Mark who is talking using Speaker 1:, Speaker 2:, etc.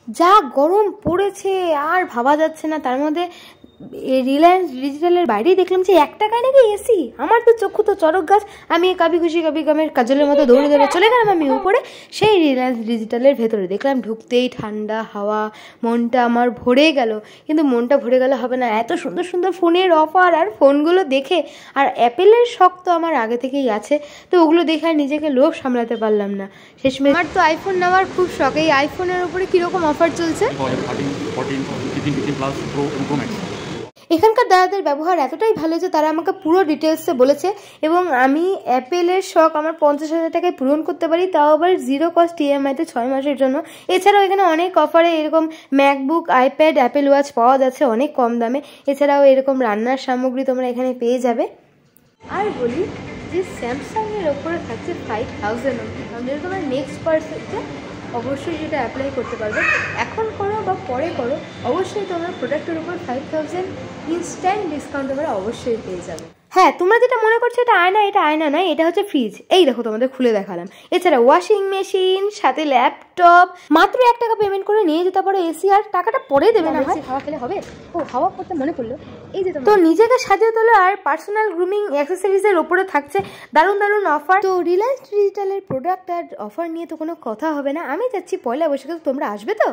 Speaker 1: যা গরম পড়েছে আর ভাবা যাচ্ছে না। তার মধ্যে রিলায়েন্স ডিজিটালের বাইরেই দেখলাম যে 1 টাকায় নাকি এসি। আমার তো চক্ষু তো চড়ক গাছ। আমি কাবি খুশি কাবি গামের কাজলের মতো দৌড়ে দৌড়ে চলে গেলাম আমি উপরে। সেই রিলায়েন্স ডিজিটালের ভেতরে দেখলাম ঢুকতেই ঠান্ডা হাওয়া, মনটা আমার ভরে গেল। কিন্তু মনটা ভরে গেলে হবে না, এত সুন্দর সুন্দর ফোনের অফার আর ফোনগুলো দেখে। আর অ্যাপেলের শখ তো আমার আগে থেকেই আছে, তো ওগুলো দেখে আর নিজেকে লোভ সামলাতে পারলাম না। শেষমেশ আমার তো আইফোন নেওয়ার খুব শখ। এই আইফোনের উপরে কীরকম অফার চলছে? এখানকার দাদাদের ব্যবহার এতটাই ভালো যে তারা আমাকে পুরো ডিটেলসে বলেছে, এবং আমি অ্যাপেলের শখ আমার 50,000 টাকায় পূরণ করতে পারি, তাও আবার 0 কস্ট ইএমআইতে 6 মাসের জন্য। এছাড়াও এখানে অনেক অফারে এরকম ম্যাকবুক, আইপ্যাড, অ্যাপেল ওয়াচ পাওয়া যাচ্ছে অনেক কম দামে। এছাড়াও এরকম রান্নার সামগ্রী তোমরা এখানে পেয়ে যাবে। আর বলি যে স্যামসাংয়ের ওপরে থাকছে 5,000 অবধি। যদি তোমরা নেক্সট পার্সেন্টে অবশ্যই সেটা অ্যাপ্লাই করতে পারবে। এখন করো বা পরে করো, অবশ্যই তোমরা প্রোডাক্টের উপর 5,000 ইনস্ট্যান্ট ডিসকাউন্ট তোমরা অবশ্যই পেয়ে যাবে। হ্যাঁ, তোমরা যেটা মনে করছো এটা আয়না, এটা আয়না নয়, এটা হচ্ছে ফ্রিজ। এই দেখো তোমাদের খুলে দেখালাম। এছাড়া ওয়াশিং মেশিন, সাথে ল্যাপটপ। মাত্র 1 টাকা পেমেন্ট করে নিয়ে যেতে পারো এসি, আর টাকাটা পরে দেবে না হয়। হাওয়া খেলে হবে? ও, হাওয়া করতে মনে পড়লো, এই যে তো নিজেকে সাজিয়ে তোলো আর পার্সোনাল গ্রুমিং অ্যাক্সেসরিজের ওপরে থাকছে দারুণ দারুণ অফার। তো রিলায়েন্স ডিজিটালের প্রোডাক্ট আর অফার নিয়ে তো কোনো কথা হবে না। আমি যাচ্ছি 1লা বৈশাখে, তোমরা আসবে তো?